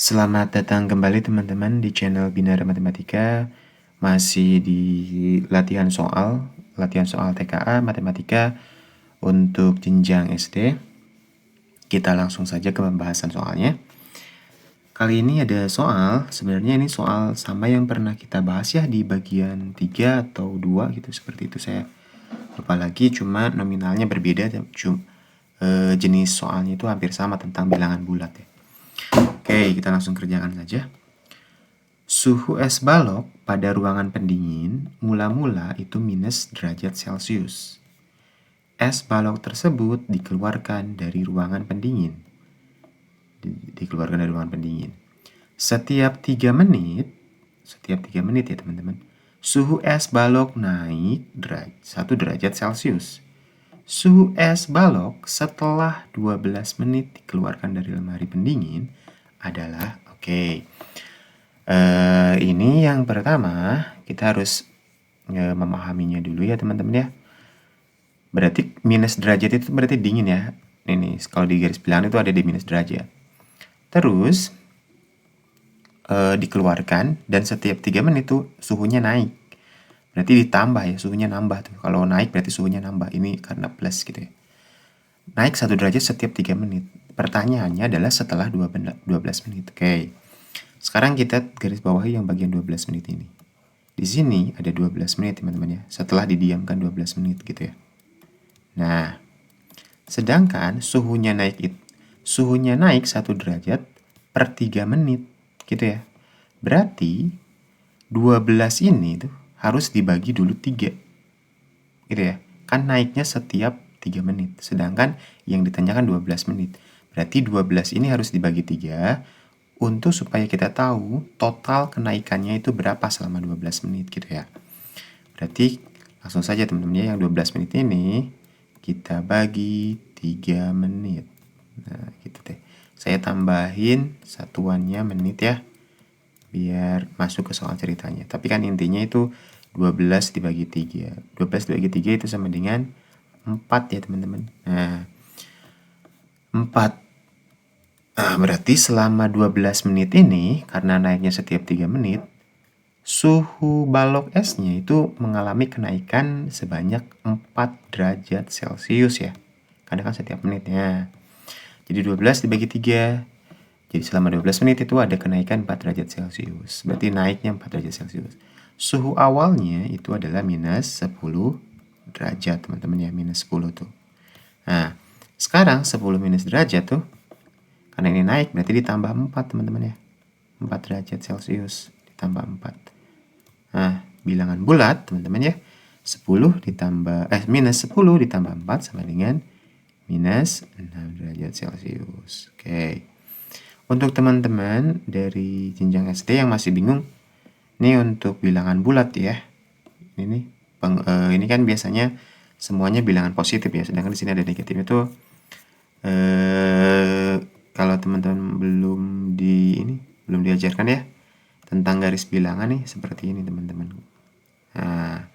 Selamat datang kembali teman-teman di channel Binaria Matematika. Masih di latihan soal TKA Matematika untuk jenjang SD. Kita langsung saja ke pembahasan soalnya. Kali ini ada soal, sebenarnya ini soal sama yang pernah kita bahas ya di bagian 3 atau 2 gitu, seperti itu saya lupa lagi, cuma nominalnya berbeda, jenis soalnya itu hampir sama tentang bilangan bulat ya. Oke, kita langsung kerjakan saja. Suhu es balok pada ruangan pendingin mula-mula itu minus derajat Celcius. Es balok tersebut dikeluarkan dari ruangan pendingin. Setiap 3 menit ya teman-teman, suhu es balok naik 1 derajat Celcius. Suhu es balok setelah 12 menit dikeluarkan dari lemari pendingin adalah, ini yang pertama, kita harus memahaminya dulu ya teman-teman ya. Berarti minus derajat itu berarti dingin ya. Ini kalau di garis bilangan itu ada di minus derajat. Terus dikeluarkan dan setiap 3 menit tuh suhunya naik. Berarti ditambah ya, suhunya nambah tuh. Kalau naik berarti suhunya nambah. Ini karena plus gitu ya. Naik 1 derajat setiap 3 menit. Pertanyaannya adalah setelah 12 menit. Oke. Sekarang kita garis bawahi yang bagian 12 menit ini. Di sini ada 12 menit teman-teman ya. Setelah didiamkan 12 menit gitu ya. Nah, sedangkan suhunya naik 1 derajat per 3 menit gitu ya. Berarti 12 ini tuh harus dibagi dulu 3. Gitu ya. Kan naiknya setiap 3 menit. Sedangkan yang ditanyakan 12 menit. Berarti 12 ini harus dibagi 3 untuk supaya kita tahu total kenaikannya itu berapa selama 12 menit gitu ya. Berarti langsung saja teman-teman ya, yang 12 menit ini kita bagi 3 menit. Nah, gitu deh. Saya tambahin satuannya menit ya, biar masuk ke soal ceritanya. Tapi kan intinya itu 12 dibagi 3. 12 dibagi 3 itu sama dengan 4 ya teman-teman. Nah, 4. Berarti selama 12 menit ini, karena naiknya setiap 3 menit, suhu balok esnya itu mengalami kenaikan sebanyak 4 derajat Celcius ya. Karena kan setiap menitnya. Jadi 12 dibagi 3. Jadi selama 12 menit itu ada kenaikan 4 derajat Celcius. Berarti naiknya 4 derajat Celcius. Suhu awalnya itu adalah minus 10 derajat teman-teman ya. Minus 10 tuh. Nah, sekarang 10 minus derajat tuh, karena ini naik berarti ditambah 4 teman-teman ya. 4 derajat Celcius ditambah 4. Nah, bilangan bulat teman-teman ya. Minus 10 ditambah 4 sama dengan minus 6 derajat Celcius. Oke. Untuk teman-teman dari jenjang SD yang masih bingung, ini untuk bilangan bulat ya. Ini kan biasanya semuanya bilangan positif ya, sedangkan di sini ada negatif itu. Kalau teman-teman belum diajarkan ya tentang garis bilangan nih, seperti ini teman-teman. Nah,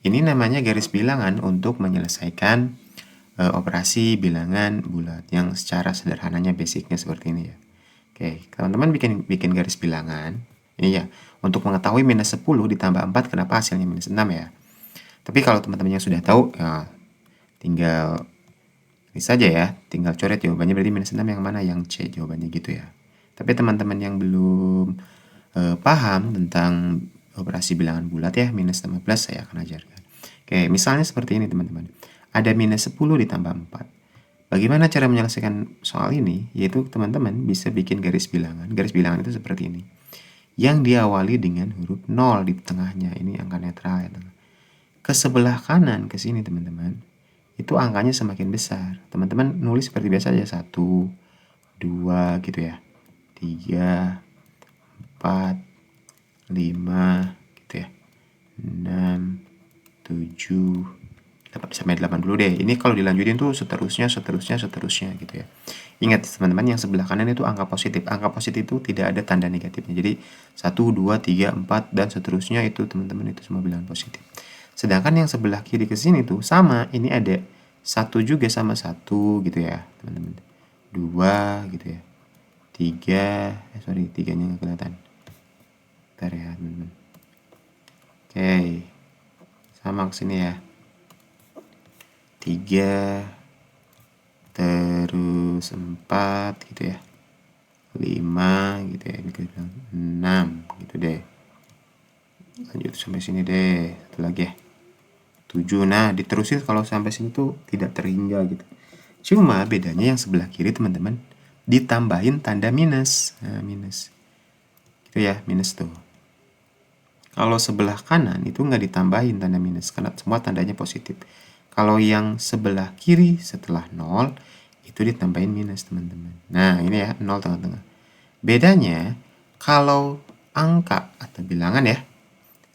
ini namanya garis bilangan untuk menyelesaikan operasi bilangan bulat yang secara sederhananya basicnya seperti ini ya. Oke, teman-teman bikin garis bilangan. Ini ya, untuk mengetahui minus 10 ditambah 4 kenapa hasilnya minus 6 ya. Tapi kalau teman-teman yang sudah tahu, ya, tinggal ini saja ya, tinggal coret jawabannya, berarti minus 6 yang mana, yang C jawabannya gitu ya. Tapi teman-teman yang belum paham tentang operasi bilangan bulat ya, minus sama plus saya akan ajarkan. Oke, misalnya seperti ini teman-teman. Ada minus 10 ditambah 4. Bagaimana cara menyelesaikan soal ini? Yaitu teman-teman bisa bikin garis bilangan. Garis bilangan itu seperti ini. Yang diawali dengan huruf 0 di tengahnya. Ini angka netral ya. Ke sebelah kanan ke sini teman-teman, itu angkanya semakin besar. Teman-teman nulis seperti biasa aja, 1, 2 gitu ya, 3, 4, 5 gitu ya, 6, 7, sampai 8 dulu deh. Ini kalau dilanjutin tuh seterusnya gitu ya. Ingat teman-teman, yang sebelah kanan itu angka positif. Angka positif itu tidak ada tanda negatifnya. Jadi 1, 2, 3, 4 dan seterusnya itu teman-teman itu semua bilangan positif. Sedangkan yang sebelah kiri ke sini tuh sama, ini ada 1 juga sama 1 gitu ya, teman-teman. 2 gitu ya. 3-nya nggak kelihatan. Bentar ya teman-teman. Oke, sama kesini ya. 3 terus 4 gitu ya, 5 gitu ya, 6 gitu deh. Lanjut sampai sini deh, satu lagi ya, 7. Nah diterusin kalau sampai sini tuh tidak terhingga gitu. Cuma bedanya yang sebelah kiri teman-teman ditambahin tanda minus. Nah minus gitu ya, minus tuh. Kalau sebelah kanan itu nggak ditambahin tanda minus karena semua tandanya positif. Kalau yang sebelah kiri setelah 0 itu ditambahin minus teman-teman. Nah ini ya 0 tengah-tengah. Bedanya kalau angka atau bilangan ya,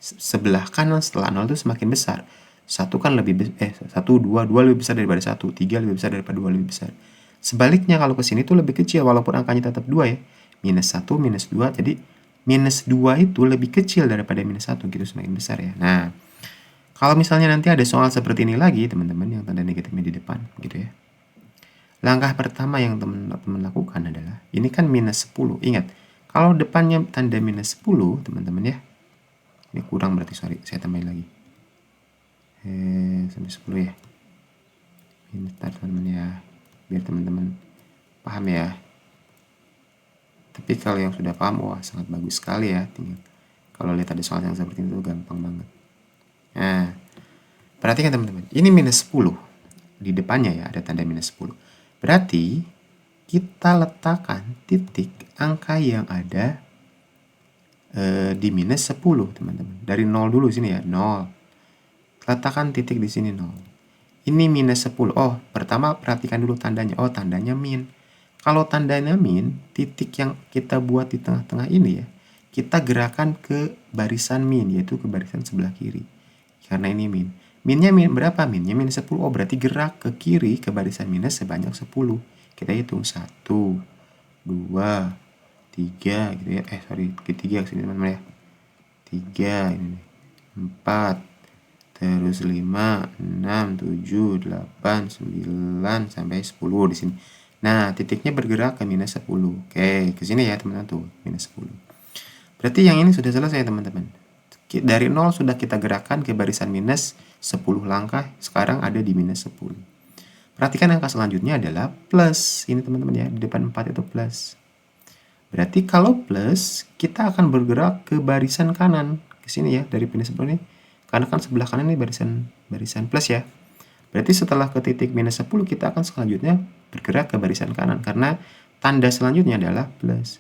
sebelah kanan setelah 0 itu semakin besar. 1 kan lebih 1, 2 lebih besar daripada 1, 3 lebih besar daripada 2 lebih besar. Sebaliknya kalau ke sini tuh lebih kecil walaupun angkanya tetap 2 ya. Minus 1, minus 2, jadi minus 2 itu lebih kecil daripada minus 1 gitu, semakin besar ya. Nah, kalau misalnya nanti ada soal seperti ini lagi teman-teman yang tanda negatifnya di depan gitu ya. Langkah pertama yang teman-teman lakukan adalah, ini kan minus 10. Ingat, kalau depannya tanda minus 10 teman-teman ya. Ini kurang berarti, sorry, saya tambahin lagi. Sampai 10 ya. Ini teman-teman ya, biar teman-teman paham ya. Tapi kalau yang sudah paham, wah sangat bagus sekali ya. Tinggal kalau lihat ada soal yang seperti itu gampang banget. Nah, perhatikan teman-teman, ini minus 10. Di depannya ya ada tanda minus 10. Berarti kita letakkan titik angka yang ada di minus 10 teman-teman. Dari 0 dulu sini ya, 0. Letakkan titik di sini 0. Ini minus 10. Oh, pertama perhatikan dulu tandanya. Oh, tandanya min. Kalau tandanya min, titik yang kita buat di tengah-tengah ini ya, kita gerakan ke barisan min, yaitu ke barisan sebelah kiri. Karena ini min. Minnya min berapa? Minnya minus 10. Oh, berarti gerak ke kiri ke barisan minus sebanyak 10. Kita hitung 1, 2, 3 gitu ya. Sorry, ketiga kesini teman-teman ya. 3 ini nih. 4, terus 5, 6, 7, 8, 9 sampai 10 di sini. Nah, titiknya bergerak ke minus 10. Oke, ke sini ya teman-teman tuh, minus 10. Berarti yang ini sudah selesai teman-teman. Dari 0 sudah kita gerakkan ke barisan minus 10 langkah, sekarang ada di minus 10. Perhatikan angka selanjutnya adalah plus. Ini teman-teman ya, di depan 4 itu plus. Berarti kalau plus, kita akan bergerak ke barisan kanan. Ke sini ya, dari minus 10 ini. Karena kan sebelah kanan ini barisan plus ya. Berarti setelah ke titik minus 10, kita akan selanjutnya bergerak ke barisan kanan. Karena tanda selanjutnya adalah plus.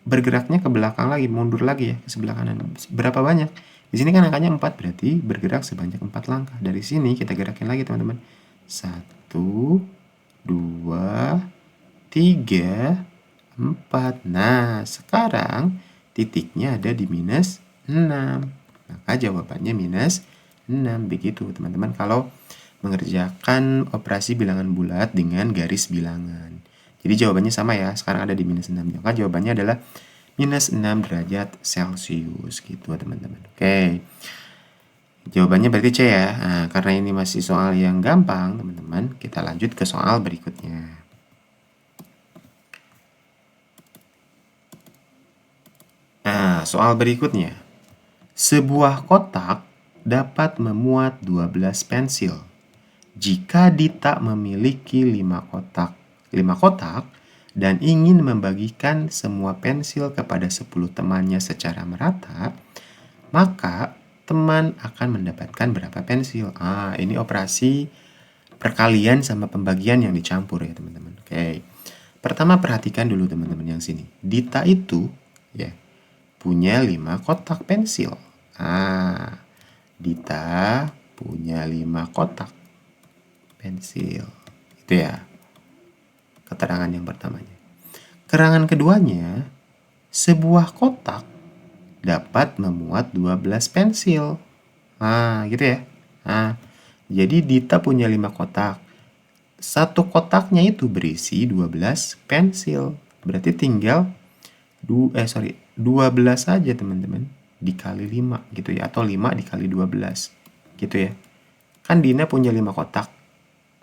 Bergeraknya ke belakang lagi, mundur lagi ya, ke sebelah kanan. Berapa banyak? Di sini kan angkanya 4, berarti bergerak sebanyak 4 langkah. Dari sini kita gerakin lagi teman-teman. 1, 2, 3, 4. Nah, sekarang titiknya ada di minus 6. Maka jawabannya minus 6. Begitu teman-teman kalau mengerjakan operasi bilangan bulat dengan garis bilangan. Jadi jawabannya sama ya, sekarang ada di minus 6. Maka jawabannya adalah minus 6 derajat Celcius gitu teman-teman. Oke, jawabannya berarti C ya. Nah, karena ini masih soal yang gampang teman-teman, kita lanjut ke soal berikutnya. Nah, soal berikutnya. Sebuah kotak dapat memuat 12 pensil. Jika Dita memiliki 5 kotak dan ingin membagikan semua pensil kepada 10 temannya secara merata, maka teman akan mendapatkan berapa pensil? Ini operasi perkalian sama pembagian yang dicampur ya teman-teman. Oke. Pertama perhatikan dulu teman-teman yang sini. Dita itu ya punya 5 kotak pensil. Dita punya 5 kotak pensil. Itu ya keterangan yang pertamanya. Keterangan keduanya, sebuah kotak dapat memuat 12 pensil. Gitu ya. Jadi Dita punya 5 kotak. Satu kotaknya itu berisi 12 pensil. Berarti tinggal 12 saja teman-teman dikali 5 gitu ya, atau 5 dikali 12 gitu ya. Kan Dina punya 5 kotak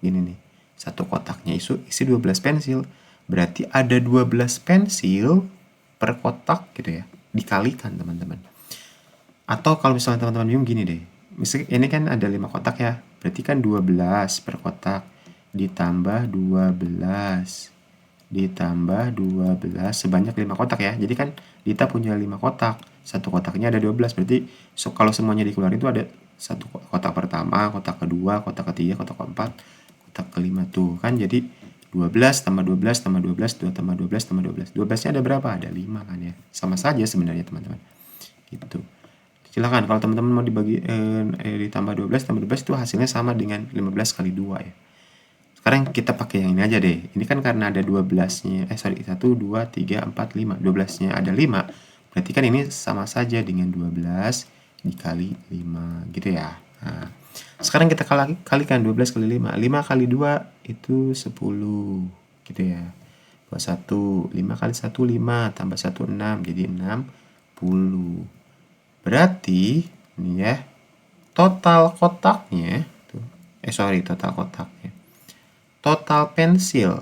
gini nih, satu kotaknya isi 12 pensil, Berarti ada 12 pensil per kotak gitu ya. Dikalikan teman-teman. Atau kalau misalnya teman-teman bingung gini deh. Misalnya ini kan ada 5 kotak ya. Berarti kan 12 per kotak ditambah 12 ditambah 12 sebanyak 5 kotak ya. Jadi kan Dita punya 5 kotak. Satu kotaknya ada 12. Berarti kalau semuanya dikeluarin itu ada satu kotak pertama, kotak kedua, kotak ketiga, kotak keempat, kotak kelima tuh kan. Jadi 12 tambah 12 tambah 12 2 tambah 12 tambah 12. 12-nya ada berapa? Ada 5 kan ya. Sama saja sebenarnya teman-teman. Gitu. Silakan kalau teman-teman mau dibagi ditambah 12 tambah 12 itu hasilnya sama dengan 15 kali 2 ya. Sekarang kita pakai yang ini aja deh. Ini kan karena ada 12-nya. 1, 2, 3, 4, 5. 12-nya ada 5. Berarti kan ini sama saja dengan 12 dikali 5 gitu ya. Nah, sekarang kita kalikan 12 kali 5. 5 kali 2 itu 10 gitu ya. 21. 5 kali 1 5 tambah 1 6 jadi 60. Berarti ini ya. Total kotaknya tuh. Total kotaknya. Total pensil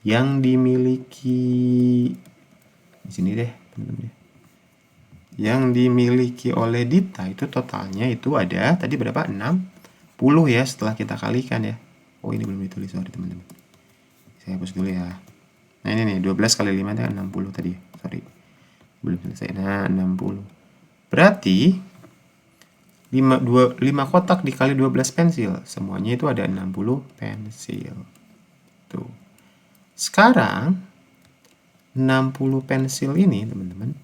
yang dimiliki di sini deh, teman-teman. Yang dimiliki oleh Dita itu totalnya itu ada tadi berapa? 60 ya setelah kita kalikan ya. Oh, ini belum ditulis, sorry teman-teman. Saya hapus dulu ya. Nah, ini nih 12 kali 5 itu 60 tadi. Sorry. Belum selesai. Nah, 60. Berarti 5 kotak dikali 12 pensil. Semuanya itu ada 60 pensil. Tuh. Sekarang 60 pensil ini teman-teman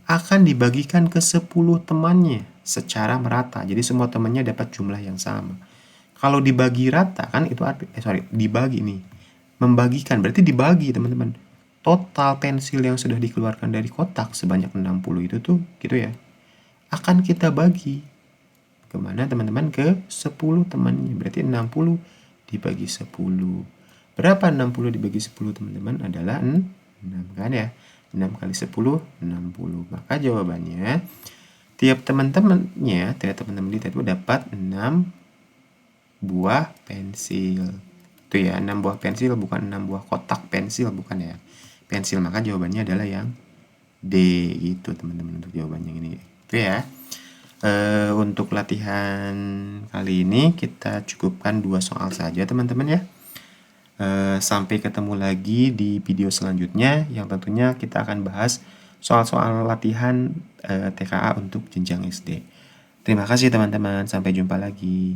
akan dibagikan ke 10 temannya secara merata. Jadi semua temannya dapat jumlah yang sama. Kalau dibagi rata kan itu dibagi nih. Membagikan berarti dibagi teman-teman. Total pensil yang sudah dikeluarkan dari kotak sebanyak 60 itu tuh gitu ya. Akan kita bagi kemana teman-teman? Ke 10 temannya. Berarti 60 dibagi 10. Berapa 60 dibagi 10 teman-teman? Adalah 6 kan ya. 6 kali 10, 60. Maka jawabannya tiap teman-temannya Dita itu dapat 6 buah pensil. Itu ya, 6 buah pensil bukan 6 buah kotak pensil, bukan ya. Pensil, maka jawabannya adalah yang D gitu teman-teman untuk jawabannya ini. Itu ya. Untuk latihan kali ini kita cukupkan 2 soal saja teman-teman ya. Sampai ketemu lagi di video selanjutnya yang tentunya kita akan bahas soal-soal latihan TKA untuk jenjang SD. Terima kasih teman-teman, sampai jumpa lagi.